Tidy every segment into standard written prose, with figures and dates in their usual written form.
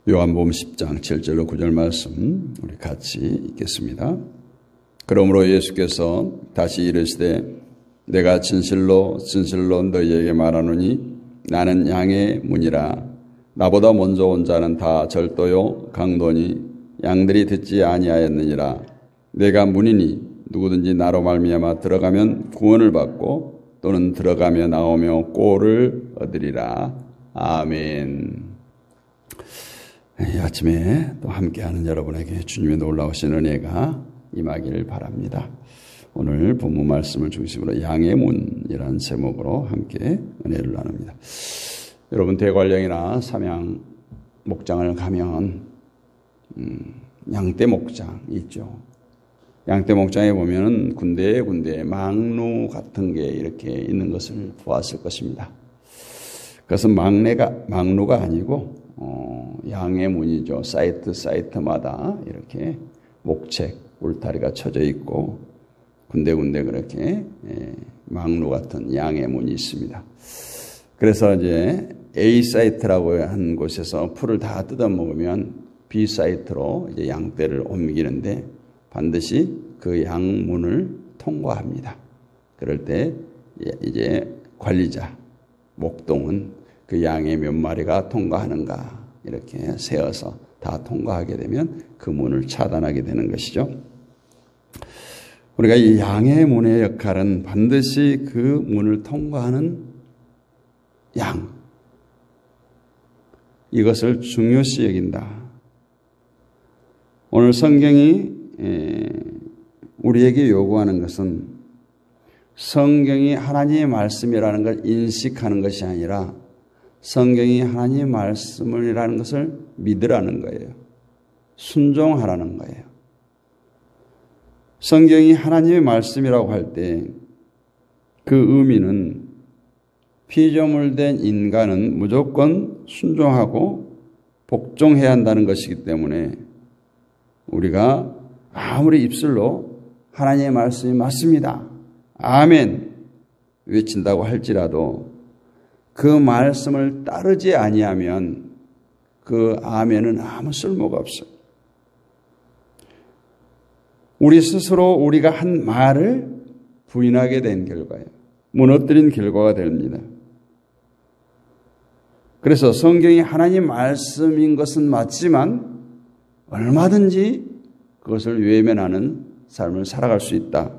요한복음 10장 7절로 9절 말씀 우리 같이 읽겠습니다. 그러므로 예수께서 다시 이르시되 내가 진실로 진실로 너희에게 말하노니 나는 양의 문이라. 나보다 먼저 온 자는 다 절도요 강도니 양들이 듣지 아니하였느니라. 내가 문이니 누구든지 나로 말미암아 들어가면 구원을 받고 또는 들어가며 나오며 꼴을 얻으리라. 아멘. 이 아침에 또 함께하는 여러분에게 주님의 놀라우신 은혜가 임하기를 바랍니다. 오늘 본문 말씀을 중심으로 양의 문이라는 제목으로 함께 은혜를 나눕니다. 여러분 대관령이나 삼양 목장을 가면 양떼 목장 있죠. 양떼 목장에 보면 군데군데 망루 같은 게 이렇게 있는 것을 보았을 것입니다. 그것은 망루가 아니고 양의 문이죠. 사이트마다 이렇게 목책, 울타리가 쳐져 있고 군데군데 그렇게 망루 같은 양의 문이 있습니다. 그래서 이제 A 사이트라고 한 곳에서 풀을 다 뜯어먹으면 B 사이트로 이제 양떼를 옮기는데 반드시 그 양문을 통과합니다. 그럴 때 이제 관리자, 목동은 그 양의 몇 마리가 통과하는가 이렇게 세어서 다 통과하게 되면 그 문을 차단하게 되는 것이죠. 우리가 이 양의 문의 역할은 반드시 그 문을 통과하는 양, 이것을 중요시 여긴다. 오늘 성경이 우리에게 요구하는 것은 성경이 하나님의 말씀이라는 걸 인식하는 것이 아니라 성경이 하나님의 말씀이라는 것을 믿으라는 거예요. 순종하라는 거예요. 성경이 하나님의 말씀이라고 할 때 그 의미는 피조물된 인간은 무조건 순종하고 복종해야 한다는 것이기 때문에 우리가 아무리 입술로 하나님의 말씀이 맞습니다. 아멘 외친다고 할지라도 그 말씀을 따르지 아니하면 그 아멘은 아무 쓸모가 없어요. 우리 스스로 우리가 한 말을 부인하게 된 결과예요. 무너뜨린 결과가 됩니다. 그래서 성경이 하나님 말씀인 것은 맞지만 얼마든지 그것을 외면하는 삶을 살아갈 수 있다.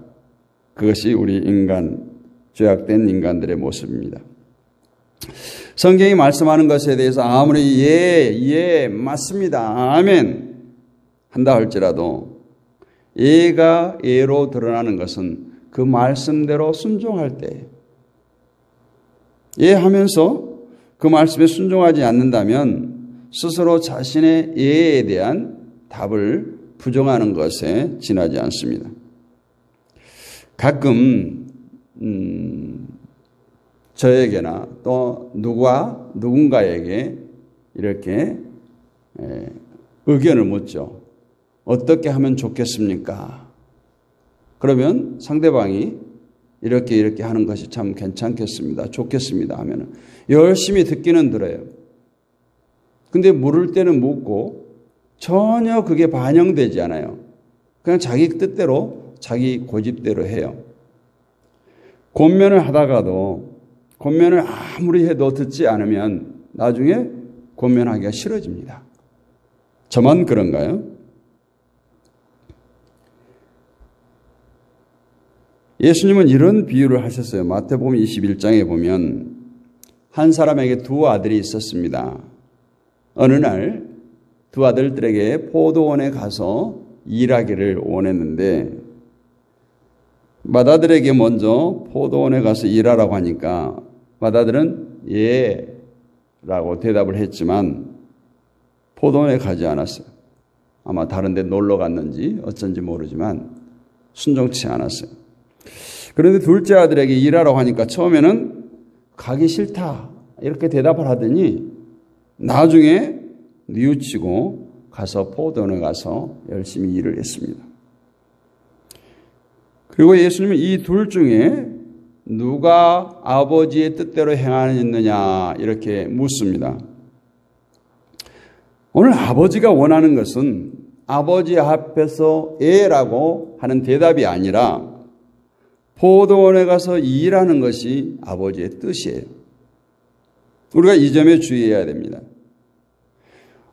그것이 우리 인간, 죄악된 인간들의 모습입니다. 성경이 말씀하는 것에 대해서 아무리 예, 맞습니다. 아멘 한다 할지라도 예가 예로 드러나는 것은 그 말씀대로 순종할 때, 예 하면서 그 말씀에 순종하지 않는다면 스스로 자신의 예에 대한 답을 부정하는 것에 지나지 않습니다. 가끔 저에게나 또 누군가에게 이렇게 의견을 묻죠. 어떻게 하면 좋겠습니까? 그러면 상대방이 이렇게 하는 것이 참 괜찮겠습니다. 좋겠습니다 하면 열심히 듣기는 들어요. 근데 물을 때는 묻고 전혀 그게 반영되지 않아요. 그냥 자기 뜻대로 자기 고집대로 해요. 권면을 하다가도 권면을 아무리 해도 듣지 않으면 나중에 권면하기가 싫어집니다. 저만 그런가요? 예수님은 이런 비유를 하셨어요. 마태복음 21장에 보면 한 사람에게 두 아들이 있었습니다. 어느 날 두 아들들에게 포도원에 가서 일하기를 원했는데 맏아들에게 먼저 포도원에 가서 일하라고 하니까 맏아들은 예 라고 대답을 했지만 포도원에 가지 않았어요. 아마 다른 데 놀러 갔는지 어쩐지 모르지만 순종치 않았어요. 그런데 둘째 아들에게 일하라고 하니까 처음에는 가기 싫다 이렇게 대답을 하더니 나중에 뉘우치고 가서 포도원에 가서 열심히 일을 했습니다. 그리고 예수님은 이 둘 중에 누가 아버지의 뜻대로 행하느냐 이렇게 묻습니다. 오늘 아버지가 원하는 것은 아버지 앞에서 예라고 하는 대답이 아니라 포도원에 가서 일하는 것이 아버지의 뜻이에요. 우리가 이 점에 주의해야 됩니다.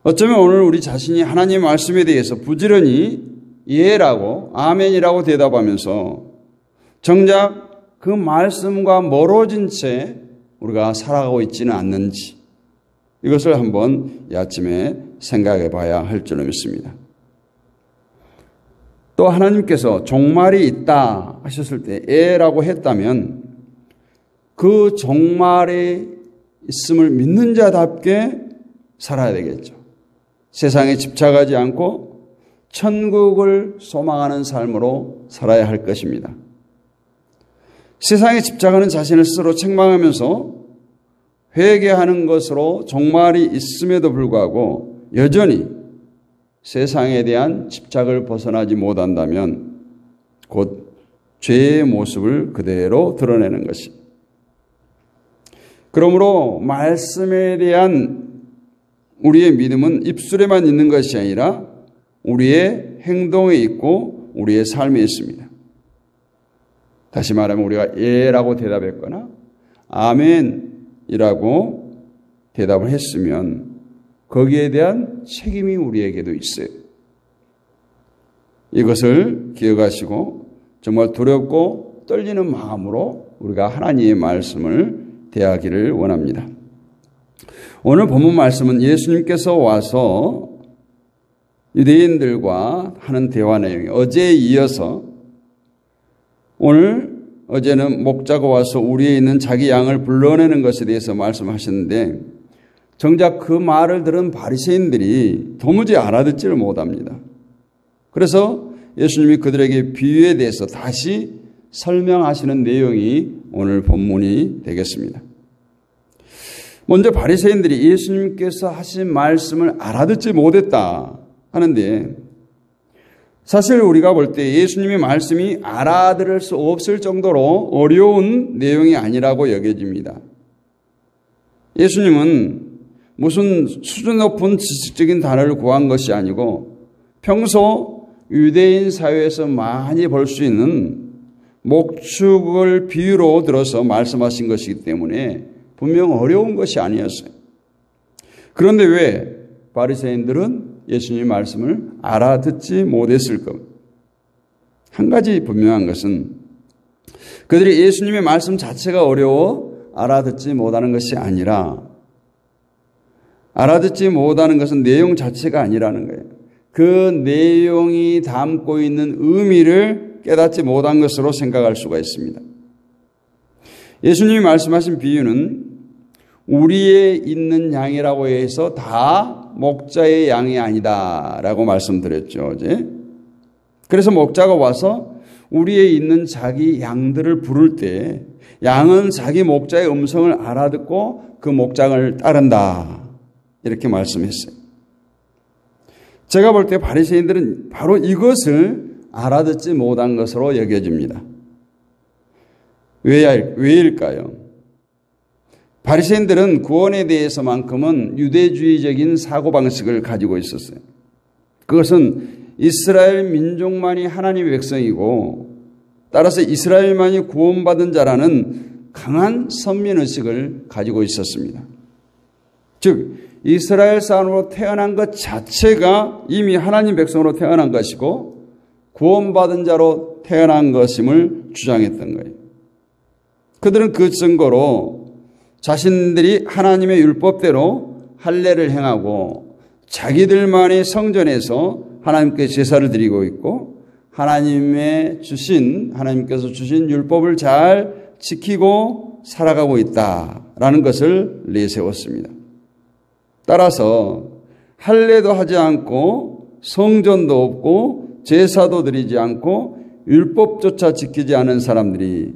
어쩌면 오늘 우리 자신이 하나님의 말씀에 대해서 부지런히 예라고 아멘이라고 대답하면서 정작 그 말씀과 멀어진 채 우리가 살아가고 있지는 않는지 이것을 한번 이 아침에 생각해 봐야 할 줄로 믿습니다. 또 하나님께서 종말이 있다 하셨을 때 예라고 했다면 그 종말이 있음을 믿는 자답게 살아야 되겠죠. 세상에 집착하지 않고 천국을 소망하는 삶으로 살아야 할 것입니다. 세상에 집착하는 자신을 스스로 책망하면서 회개하는 것으로 종말이 있음에도 불구하고 여전히 세상에 대한 집착을 벗어나지 못한다면 곧 죄의 모습을 그대로 드러내는 것이. 그러므로 말씀에 대한 우리의 믿음은 입술에만 있는 것이 아니라 우리의 행동에 있고 우리의 삶에 있습니다. 다시 말하면 우리가 예라고 대답했거나 아멘이라고 대답을 했으면 거기에 대한 책임이 우리에게도 있어요. 이것을 기억하시고 정말 두렵고 떨리는 마음으로 우리가 하나님의 말씀을 대하기를 원합니다. 오늘 본문 말씀은 예수님께서 와서 유대인들과 하는 대화 내용이 어제에 이어서 어제는 목자가 와서 우리에 있는 자기 양을 불러내는 것에 대해서 말씀하셨는데 정작 그 말을 들은 바리새인들이 도무지 알아듣지를 못합니다. 그래서 예수님이 그들에게 비유에 대해서 다시 설명하시는 내용이 오늘 본문이 되겠습니다. 먼저 바리새인들이 예수님께서 하신 말씀을 알아듣지 못했다 하는데 사실 우리가 볼 때 예수님의 말씀이 알아들을 수 없을 정도로 어려운 내용이 아니라고 여겨집니다. 예수님은 무슨 수준 높은 지식적인 단어를 구한 것이 아니고 평소 유대인 사회에서 많이 볼 수 있는 목축을 비유로 들어서 말씀하신 것이기 때문에 분명 어려운 것이 아니었어요. 그런데 왜 바리새인들은 예수님의 말씀을 알아듣지 못했을까? 한 가지 분명한 것은 그들이 예수님의 말씀 자체가 어려워 알아듣지 못하는 것이 아니라 알아듣지 못하는 것은 내용 자체가 아니라는 거예요. 그 내용이 담고 있는 의미를 깨닫지 못한 것으로 생각할 수가 있습니다. 예수님이 말씀하신 비유는 우리에 있는 양이라고 해서 다 목자의 양이 아니다라고 말씀드렸죠, 어제. 그래서 목자가 와서 우리에 있는 자기 양들을 부를 때 양은 자기 목자의 음성을 알아듣고 그 목장을 따른다. 이렇게 말씀했어요. 제가 볼 때 바리새인들은 바로 이것을 알아듣지 못한 것으로 여겨집니다. 왜일까요? 바리새인들은 구원에 대해서만큼은 유대주의적인 사고방식을 가지고 있었어요. 그것은 이스라엘 민족만이 하나님의 백성이고 따라서 이스라엘만이 구원받은 자라는 강한 선민의식을 가지고 있었습니다. 즉 이스라엘 사람으로 태어난 것 자체가 이미 하나님 백성으로 태어난 것이고 구원받은 자로 태어난 것임을 주장했던 거예요. 그들은 그 증거로 자신들이 하나님의 율법대로 할례를 행하고 자기들만의 성전에서 하나님께 제사를 드리고 있고 하나님께서 주신 율법을 잘 지키고 살아가고 있다라는 것을 내세웠습니다. 따라서 할례도 하지 않고 성전도 없고 제사도 드리지 않고 율법조차 지키지 않은 사람들이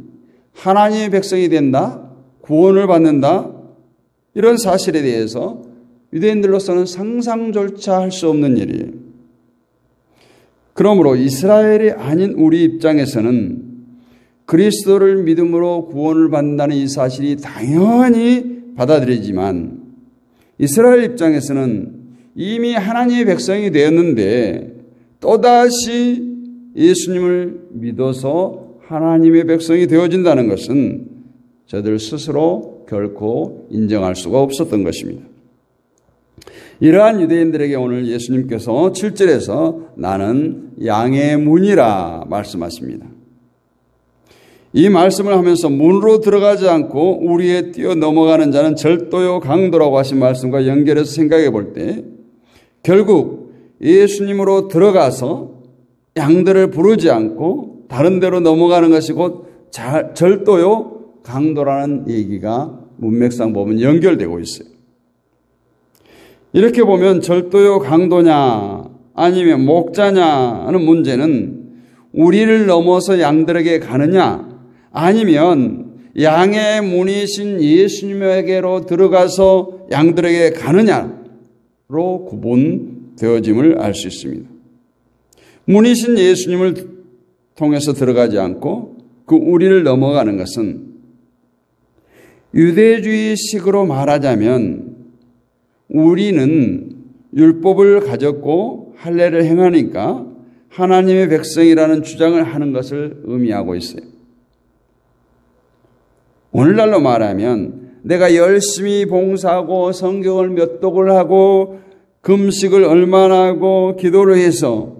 하나님의 백성이 된다, 구원을 받는다, 이런 사실에 대해서 유대인들로서는 상상조차 할 수 없는 일이에요. 그러므로 이스라엘이 아닌 우리 입장에서는 그리스도를 믿음으로 구원을 받는다는 이 사실이 당연히 받아들이지만 이스라엘 입장에서는 이미 하나님의 백성이 되었는데 또다시 예수님을 믿어서 하나님의 백성이 되어진다는 것은 저들 스스로 결코 인정할 수가 없었던 것입니다. 이러한 유대인들에게 오늘 예수님께서 7절에서 나는 양의 문이라 말씀하십니다. 이 말씀을 하면서 문으로 들어가지 않고 우리에 뛰어 넘어가는 자는 절도요 강도라고 하신 말씀과 연결해서 생각해 볼 때 결국 예수님으로 들어가서 양들을 부르지 않고 다른 데로 넘어가는 것이 곧 절도요 강도라는 얘기가 문맥상 보면 연결되고 있어요. 이렇게 보면 절도요 강도냐 아니면 목자냐 하는 문제는 우리를 넘어서 양들에게 가느냐 아니면 양의 문이신 예수님에게로 들어가서 양들에게 가느냐로 구분되어짐을 알 수 있습니다. 문이신 예수님을 통해서 들어가지 않고 그 우리를 넘어가는 것은 유대주의식으로 말하자면 우리는 율법을 가졌고 할례를 행하니까 하나님의 백성이라는 주장을 하는 것을 의미하고 있어요. 오늘날로 말하면 내가 열심히 봉사하고 성경을 몇 독을 하고 금식을 얼마나 하고 기도를 해서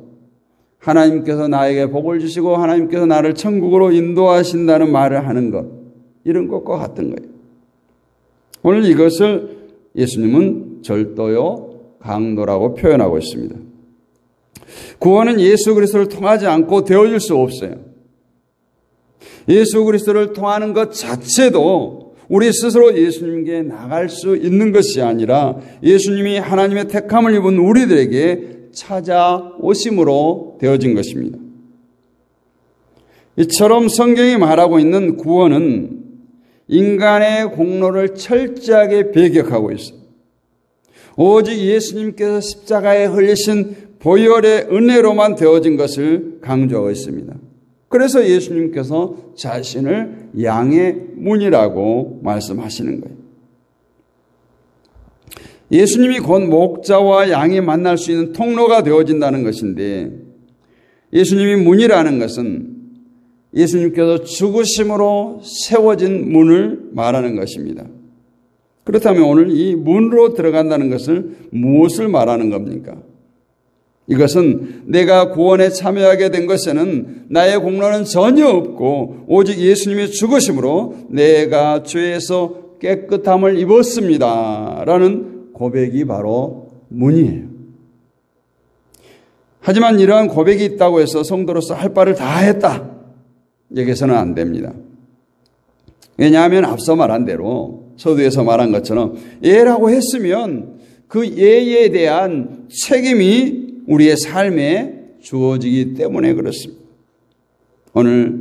하나님께서 나에게 복을 주시고 하나님께서 나를 천국으로 인도하신다는 말을 하는 것, 이런 것과 같은 거예요. 오늘 이것을 예수님은 절도요 강도라고 표현하고 있습니다. 구원은 예수 그리스도를 통하지 않고 되어질 수 없어요. 예수 그리스도를 통하는 것 자체도 우리 스스로 예수님께 나갈 수 있는 것이 아니라 예수님이 하나님의 택함을 입은 우리들에게 찾아오심으로 되어진 것입니다. 이처럼 성경이 말하고 있는 구원은 인간의 공로를 철저하게 배격하고 있어요. 오직 예수님께서 십자가에 흘리신 보혈의 은혜로만 되어진 것을 강조하고 있습니다. 그래서 예수님께서 자신을 양의 문이라고 말씀하시는 거예요. 예수님이 곧 목자와 양이 만날 수 있는 통로가 되어진다는 것인데 예수님이 문이라는 것은 예수님께서 죽으심으로 세워진 문을 말하는 것입니다. 그렇다면 오늘 이 문으로 들어간다는 것을 무엇을 말하는 겁니까? 이것은 내가 구원에 참여하게 된 것에는 나의 공로는 전혀 없고 오직 예수님의 죽으심으로 내가 죄에서 깨끗함을 입었습니다 라는 고백이 바로 문이에요. 하지만 이러한 고백이 있다고 해서 성도로서 할 바를 다 했다, 여기서는 안 됩니다. 왜냐하면 앞서 말한 대로 서두에서 말한 것처럼 예라고 했으면 그 예에 대한 책임이 우리의 삶에 주어지기 때문에 그렇습니다. 오늘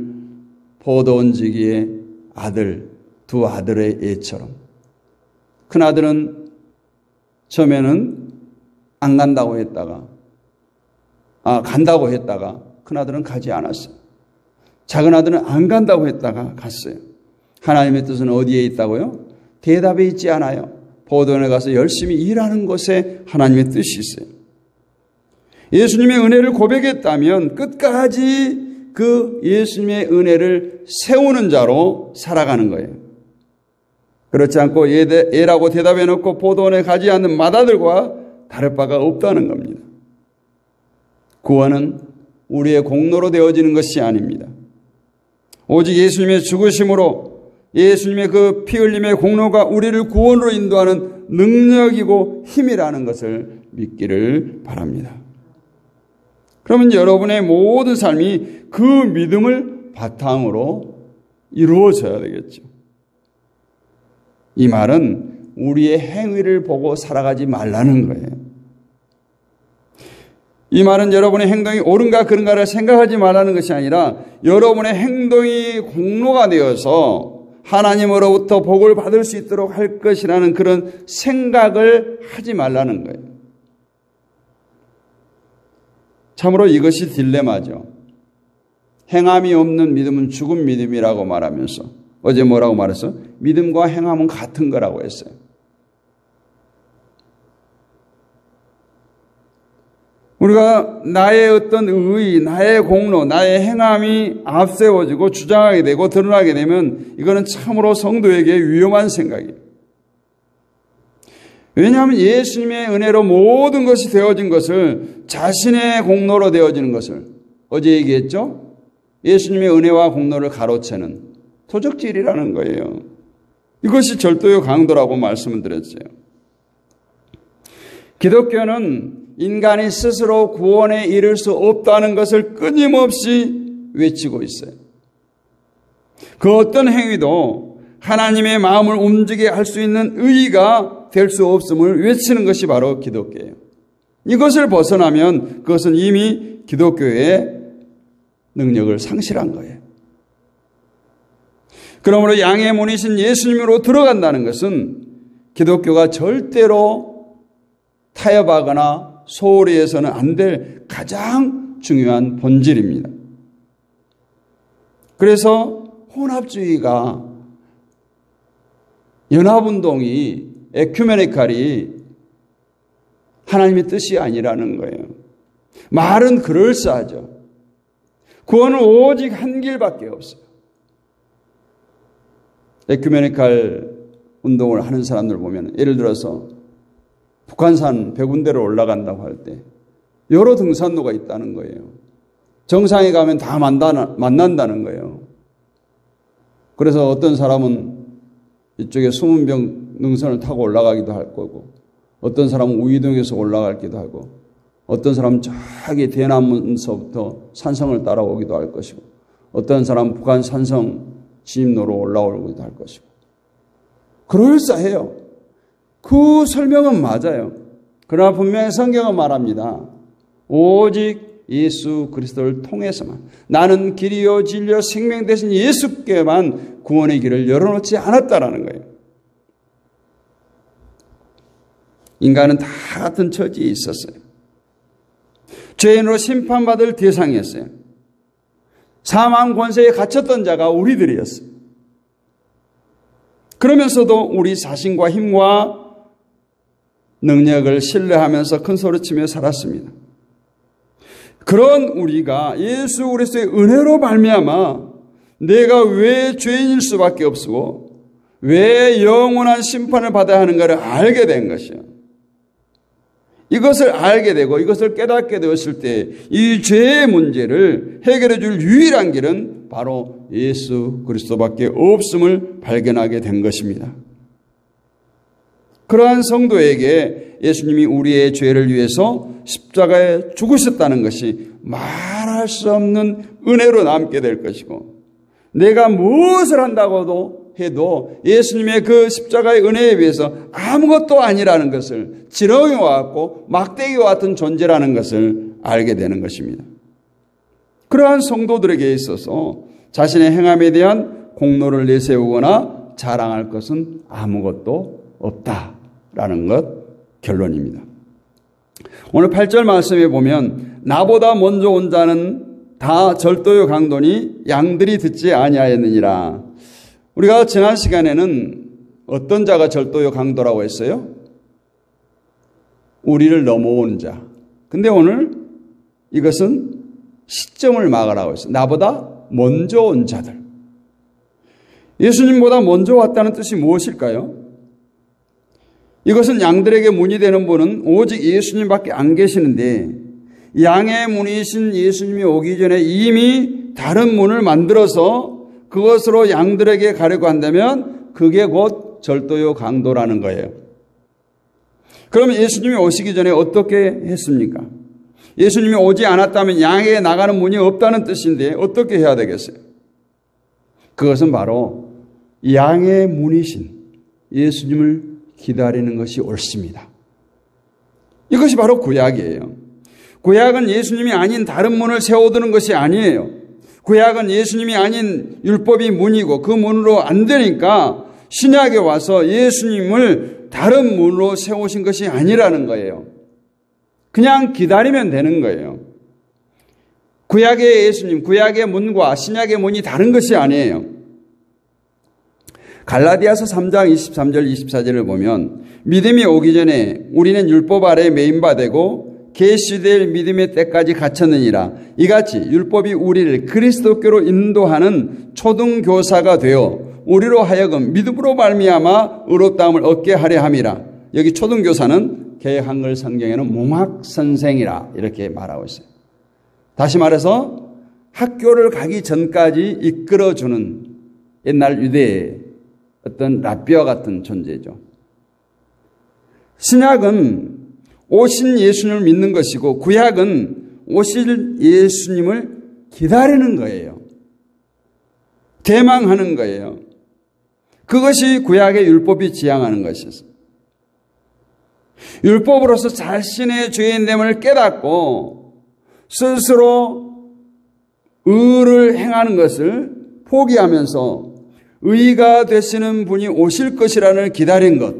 포도원지기의 아들, 두 아들의 예처럼 큰아들은 처음에는 안 간다고 했다가 간다고 했다가 큰아들은 가지 않았어요. 작은 아들은 안 간다고 했다가 갔어요. 하나님의 뜻은 어디에 있다고요? 대답에 있지 않아요. 포도원에 가서 열심히 일하는 것에 하나님의 뜻이 있어요. 예수님의 은혜를 고백했다면 끝까지 그 예수님의 은혜를 세우는 자로 살아가는 거예요. 그렇지 않고 예라고 대답해놓고 포도원에 가지 않는 맏아들과 다를 바가 없다는 겁니다. 구원은 우리의 공로로 되어지는 것이 아닙니다. 오직 예수님의 죽으심으로 예수님의 그 피 흘림의 공로가 우리를 구원으로 인도하는 능력이고 힘이라는 것을 믿기를 바랍니다. 그러면 여러분의 모든 삶이 그 믿음을 바탕으로 이루어져야 되겠죠. 이 말은 우리의 행위를 보고 살아가지 말라는 거예요. 이 말은 여러분의 행동이 옳은가 그른가를 생각하지 말라는 것이 아니라 여러분의 행동이 공로가 되어서 하나님으로부터 복을 받을 수 있도록 할 것이라는 그런 생각을 하지 말라는 거예요. 참으로 이것이 딜레마죠. 행함이 없는 믿음은 죽은 믿음이라고 말하면서 어제 뭐라고 말했어? 믿음과 행함은 같은 거라고 했어요. 우리가 나의 어떤 의의, 나의 공로, 나의 행함이 앞세워지고 주장하게 되고 드러나게 되면 이거는 참으로 성도에게 위험한 생각이에요. 왜냐하면 예수님의 은혜로 모든 것이 되어진 것을 자신의 공로로 되어지는 것을 어제 얘기했죠? 예수님의 은혜와 공로를 가로채는 도적질이라는 거예요. 이것이 절도의 강도라고 말씀을 드렸어요. 기독교는 인간이 스스로 구원에 이를 수 없다는 것을 끊임없이 외치고 있어요. 그 어떤 행위도 하나님의 마음을 움직이게 할 수 있는 의의가 될 수 없음을 외치는 것이 바로 기독교예요. 이것을 벗어나면 그것은 이미 기독교의 능력을 상실한 거예요. 그러므로 양의 문이신 예수님으로 들어간다는 것은 기독교가 절대로 타협하거나 소홀히 해서는 안 될 가장 중요한 본질입니다. 그래서 혼합주의가 연합운동이 에큐메니칼이 하나님의 뜻이 아니라는 거예요. 말은 그럴싸하죠. 구원은 오직 한 길밖에 없어요. 에큐메니칼 운동을 하는 사람들 보면 예를 들어서 북한산 100군데를 올라간다고 할 때 여러 등산로가 있다는 거예요. 정상에 가면 다 만난다는 거예요. 그래서 어떤 사람은 이쪽에 수문병 능선을 타고 올라가기도 할 거고, 어떤 사람은 우이동에서 올라가기도 하고, 어떤 사람은 저기 대남문서부터 산성을 따라오기도 할 것이고, 어떤 사람은 북한 산성 진입로로 올라오기도 할 것이고. 그럴싸해요. 그 설명은 맞아요. 그러나 분명히 성경은 말합니다. 오직 예수 그리스도를 통해서만, 나는 길이요 진리요 생명 되신 예수께만 구원의 길을 열어놓지 않았다라는 거예요. 인간은 다 같은 처지에 있었어요. 죄인으로 심판받을 대상이었어요. 사망 권세에 갇혔던 자가 우리들이었어요. 그러면서도 우리 자신과 힘과 능력을 신뢰하면서 큰 소리치며 살았습니다. 그런 우리가 예수 그리스도의 은혜로 말미암아 내가 왜 죄인일 수밖에 없고 왜 영원한 심판을 받아야 하는가를 알게 된 것이요. 이것을 알게 되고 이것을 깨닫게 되었을 때 이 죄의 문제를 해결해 줄 유일한 길은 바로 예수 그리스도밖에 없음을 발견하게 된 것입니다. 그러한 성도에게 예수님이 우리의 죄를 위해서 십자가에 죽으셨다는 것이 말할 수 없는 은혜로 남게 될 것이고, 내가 무엇을 한다고도 해도 예수님의 그 십자가의 은혜에 비해서 아무것도 아니라는 것을, 지렁이와 같고 막대기와 같은 존재라는 것을 알게 되는 것입니다. 그러한 성도들에게 있어서 자신의 행함에 대한 공로를 내세우거나 자랑할 것은 아무것도 없다라는 것 결론입니다. 오늘 8절 말씀에 보면 나보다 먼저 온 자는 다 절도요 강도니 양들이 듣지 아니하였느니라. 우리가 지난 시간에는 어떤 자가 절도요 강도라고 했어요? 우리를 넘어온 자. 근데 오늘 이것은 시점을 막으라고 했어요. 나보다 먼저 온 자들. 예수님보다 먼저 왔다는 뜻이 무엇일까요? 이것은 양들에게 문이 되는 분은 오직 예수님밖에 안 계시는데, 양의 문이신 예수님이 오기 전에 이미 다른 문을 만들어서 그것으로 양들에게 가려고 한다면 그게 곧 절도요 강도라는 거예요. 그러면 예수님이 오시기 전에 어떻게 했습니까? 예수님이 오지 않았다면 양에게 나가는 문이 없다는 뜻인데 어떻게 해야 되겠어요? 그것은 바로 양의 문이신 예수님을 기다리는 것이 옳습니다. 이것이 바로 구약이에요. 구약은 예수님이 아닌 다른 문을 세워두는 것이 아니에요. 구약은 예수님이 아닌 율법이 문이고 그 문으로 안 되니까 신약에 와서 예수님을 다른 문으로 세우신 것이 아니라는 거예요. 그냥 기다리면 되는 거예요. 구약의 예수님, 구약의 문과 신약의 문이 다른 것이 아니에요. 갈라디아서 3장 23절 24절을 보면 믿음이 오기 전에 우리는 율법 아래에 매인 바 되고 계시될 믿음의 때까지 갖췄느니라. 이같이 율법이 우리를 그리스도께로 인도하는 초등교사가 되어 우리로 하여금 믿음으로 말미암아 의롭다함을 얻게 하려 함이라. 여기 초등교사는 개역 한글 성경에는 몽학선생이라 이렇게 말하고 있어요. 다시 말해서 학교를 가기 전까지 이끌어주는 옛날 유대의 어떤 랍비와 같은 존재죠. 신약은 오신 예수님을 믿는 것이고 구약은 오실 예수님을 기다리는 거예요. 대망하는 거예요. 그것이 구약의 율법이 지향하는 것이었어요. 율법으로서 자신의 죄인됨을 깨닫고 스스로 의를 행하는 것을 포기하면서 의가 되시는 분이 오실 것이라는 기다린 것,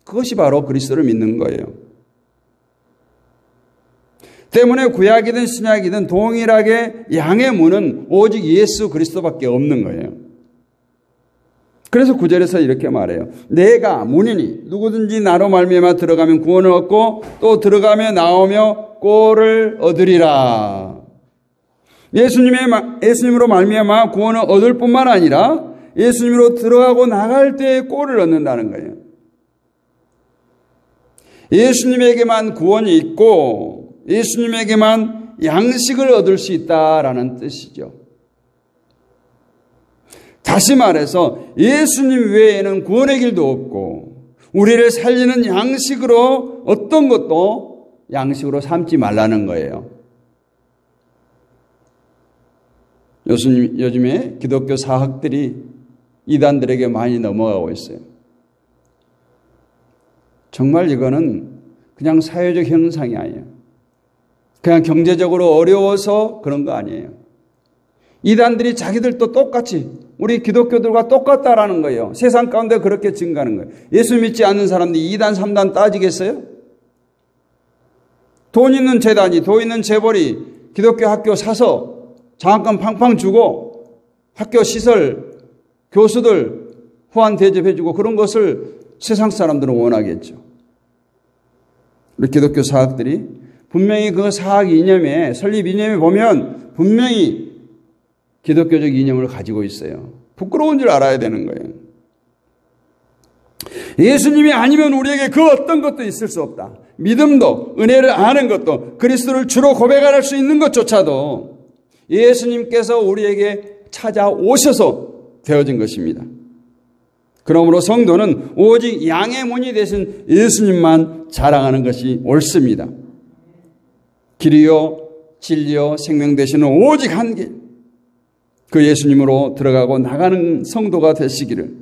그것이 바로 그리스도를 믿는 거예요. 때문에 구약이든 신약이든 동일하게 양의 문은 오직 예수 그리스도밖에 없는 거예요. 그래서 9절에서 이렇게 말해요. 내가 문이니 누구든지 나로 말미암아 들어가면 구원을 얻고 또 들어가며 나오며 꼴을 얻으리라. 예수님으로 말미암아 구원을 얻을 뿐만 아니라 예수님으로 들어가고 나갈 때에 꼴을 얻는다는 거예요. 예수님에게만 구원이 있고 예수님에게만 양식을 얻을 수 있다라는 뜻이죠. 다시 말해서 예수님 외에는 구원의 길도 없고 우리를 살리는 양식으로 어떤 것도 양식으로 삼지 말라는 거예요. 요즘에 기독교 사학들이 이단들에게 많이 넘어가고 있어요. 정말 이거는 그냥 사회적 현상이 아니에요. 그냥 경제적으로 어려워서 그런 거 아니에요. 이단들이 자기들도 똑같이 우리 기독교들과 똑같다라는 거예요. 세상 가운데 그렇게 증가하는 거예요. 예수 믿지 않는 사람들이 2단, 3단 따지겠어요? 돈 있는 재단이, 돈 있는 재벌이 기독교 학교 사서 장학금 팡팡 주고 학교 시설, 교수들 후한 대접해주고 그런 것을 세상 사람들은 원하겠죠. 우리 기독교 사학들이 분명히 그 사학 이념에, 설립 이념에 보면 분명히 기독교적 이념을 가지고 있어요. 부끄러운 줄 알아야 되는 거예요. 예수님이 아니면 우리에게 그 어떤 것도 있을 수 없다. 믿음도, 은혜를 아는 것도, 그리스도를 주로 고백할 수 있는 것조차도 예수님께서 우리에게 찾아오셔서 되어진 것입니다. 그러므로 성도는 오직 양의 문이 되신 예수님만 자랑하는 것이 옳습니다. 길이요 진리요 생명 되시는 오직 한 길, 그 예수님으로 들어가고 나가는 성도가 되시기를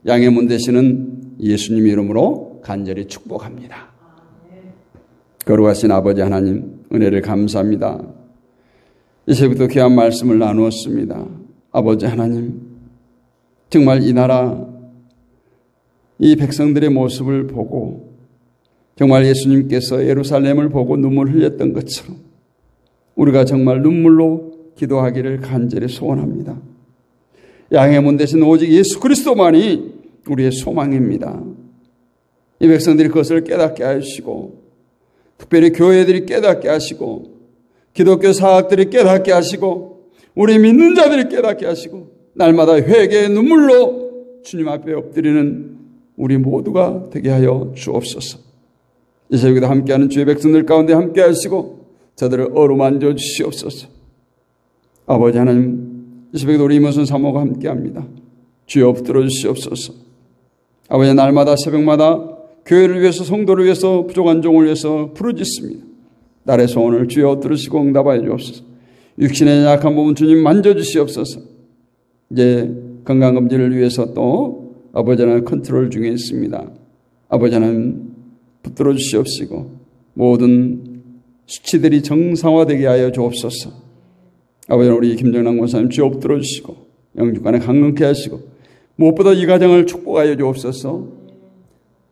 양의 문 되시는 예수님 이름으로 간절히 축복합니다. 거룩하신 아버지 하나님, 은혜를 감사합니다. 이제부터 귀한 말씀을 나누었습니다. 아버지 하나님, 정말 이 나라, 이 백성들의 모습을 보고 정말 예수님께서 예루살렘을 보고 눈물을 흘렸던 것처럼 우리가 정말 눈물로 기도하기를 간절히 소원합니다. 양의 문 되신 오직 예수 그리스도만이 우리의 소망입니다. 이 백성들이 그것을 깨닫게 하시고 특별히 교회들이 깨닫게 하시고 기독교 사학들이 깨닫게 하시고 우리 믿는 자들이 깨닫게 하시고 날마다 회개의 눈물로 주님 앞에 엎드리는 우리 모두가 되게 하여 주옵소서. 이 새벽에도 함께하는 주의 백성들 가운데 함께 하시고 저들을 어루만져 주시옵소서. 아버지 하나님, 이 새벽에도 우리 임원순 사모가 함께합니다. 주여 엎드려 주시옵소서. 아버지, 날마다 새벽마다 교회를 위해서 성도를 위해서 부족한 종을 위해서 부르짖습니다. 날의 소원을 주여 들으시고 응답하여 주옵소서. 육신의 약한 부분 주님 만져주시옵소서. 이제 건강검진을 위해서 또 아버지 하나님 컨트롤 중에 있습니다. 아버지 하나님 붙들어 주시옵시고 모든 수치들이 정상화되게 하여 주옵소서. 아버지 하나님, 우리 김정남 권사님 주여 엎드려 주시고 영주간에 강건케 하시고 무엇보다 이 가정을 축복하여 주옵소서.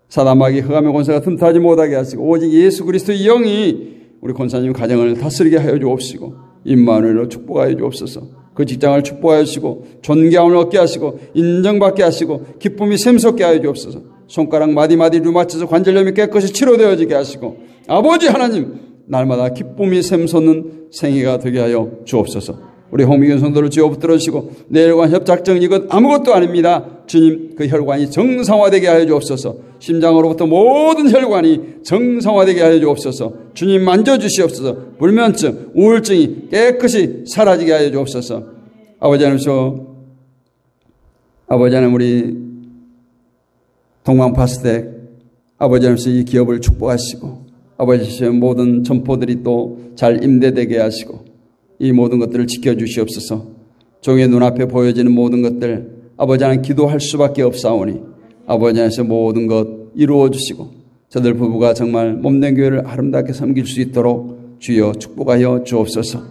사단마귀 흑암의 권세가 틈타지 못하게 하시고 오직 예수 그리스도의 영이 우리 권사님 가정을 다스리게 하여 주옵시고 임마누엘로 축복하여 주옵소서. 그 직장을 축복하여 주시고 존경함을 얻게 하시고 인정받게 하시고 기쁨이 샘솟게 하여 주옵소서. 손가락 마디마디 류마티스 관절염이 깨끗이 치료되어지게 하시고 아버지 하나님, 날마다 기쁨이 샘솟는 생애가 되게 하여 주옵소서. 우리 홍미경 성도를 주여 붙들어주시고 내 혈관 협착증 이것 아무것도 아닙니다. 주님 그 혈관이 정상화되게 하여 주옵소서. 심장으로부터 모든 혈관이 정상화되게 하여 주옵소서. 주님 만져주시옵소서. 불면증, 우울증이 깨끗이 사라지게 하여 주옵소서. 아버지 하나님 우리 동방파스텍 아버지 하나님 이 기업을 축복하시고 아버지 모든 점포들이 또 잘 임대되게 하시고 이 모든 것들을 지켜주시옵소서. 종의 눈앞에 보여지는 모든 것들 아버지 하나님 기도할 수밖에 없사오니 아버지 하나님 모든 것 이루어 주시고 저들 부부가 정말 몸된 교회를 아름답게 섬길 수 있도록 주여 축복하여 주옵소서.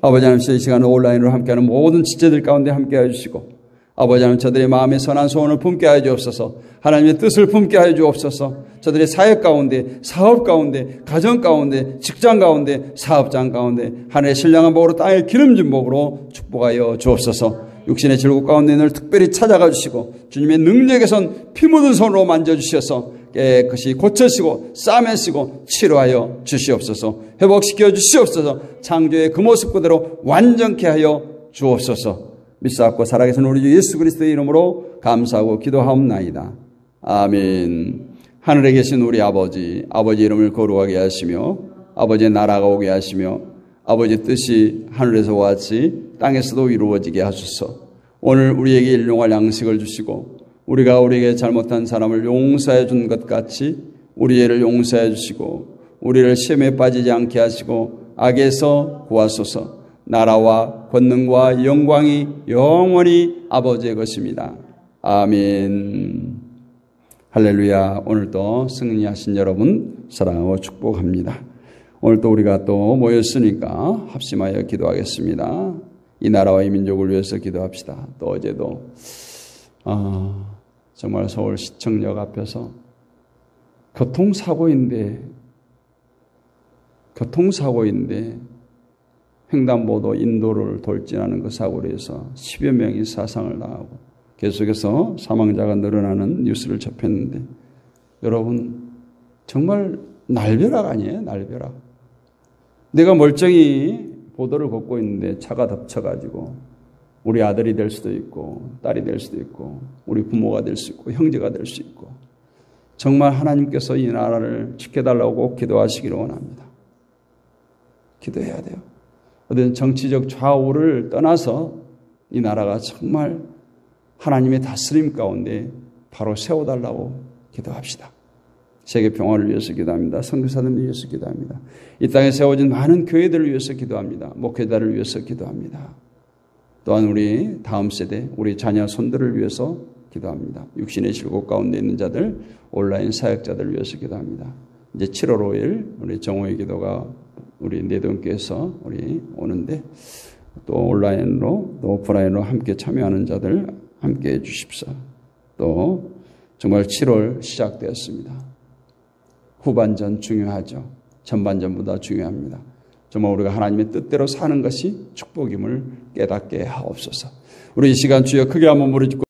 아버지 하나님 이 시간 온라인으로 함께하는 모든 지체들 가운데 함께하여 주시고 아버지 하나님 저들의 마음에 선한 소원을 품게 하여 주옵소서. 하나님의 뜻을 품게 하여 주옵소서. 저들의 사역 가운데, 사업 가운데, 가정 가운데, 직장 가운데, 사업장 가운데 하늘의 신령한 복으로 땅의 기름진 복으로 축복하여 주옵소서. 육신의 질곡 가운데 늘 특별히 찾아가 주시고 주님의 능력에선 피 묻은 손으로 만져주셔서 깨끗이 고쳐시고 싸매시고 치료하여 주시옵소서. 회복시켜 주시옵소서. 창조의 그 모습 그대로 완전케 하여 주옵소서. 믿사옵고 살아계신 우리 주 예수 그리스도의 이름으로 감사하고 기도하옵나이다. 아멘. 하늘에 계신 우리 아버지 이름을 거룩하게 하시며 아버지의 나라가 오게 하시며 아버지의 뜻이 하늘에서와 같이 땅에서도 이루어지게 하소서. 오늘 우리에게 일용할 양식을 주시고 우리가 우리에게 잘못한 사람을 용서해 준 것 같이 우리 죄를 용서해 주시고 우리를 시험에 빠지지 않게 하시고 악에서 구하소서. 나라와 권능과 영광이 영원히 아버지의 것입니다. 아멘. 할렐루야. 오늘도 승리하신 여러분 사랑하고 축복합니다. 오늘도 우리가 또 모였으니까 합심하여 기도하겠습니다. 이 나라와 이 민족을 위해서 기도합시다. 또 어제도 정말 서울시청역 앞에서 교통사고인데 횡단보도 인도를 돌진하는 그 사고로 해서 10여 명이 사상을 당하고 계속해서 사망자가 늘어나는 뉴스를 접했는데 여러분 정말 날벼락 아니에요? 날벼락. 내가 멀쩡히 보도를 걷고 있는데 차가 덮쳐가지고 우리 아들이 될 수도 있고 딸이 될 수도 있고 우리 부모가 될 수 있고 형제가 될 수 있고 정말 하나님께서 이 나라를 지켜달라고 꼭 기도하시기를 원합니다. 기도해야 돼요. 어떤 정치적 좌우를 떠나서 이 나라가 정말 하나님의 다스림 가운데 바로 세워달라고 기도합시다. 세계 평화를 위해서 기도합니다. 선교사들을 위해서 기도합니다. 이 땅에 세워진 많은 교회들을 위해서 기도합니다. 목회자를 위해서 기도합니다. 또한 우리 다음 세대, 우리 자녀 손들을 위해서 기도합니다. 육신의 질곡 가운데 있는 자들, 온라인 사역자들을 위해서 기도합니다. 이제 7월 5일 우리 정오의 기도가 우리 내동교에서 우리 오는데 또 온라인으로 또 오프라인으로 함께 참여하는 자들 함께 해 주십시오. 또 정말 7월 시작되었습니다. 후반전 중요하죠. 전반전보다 중요합니다. 정말 우리가 하나님의 뜻대로 사는 것이 축복임을 깨닫게 하옵소서. 우리 이 시간 주여 크게 한번 부르짖고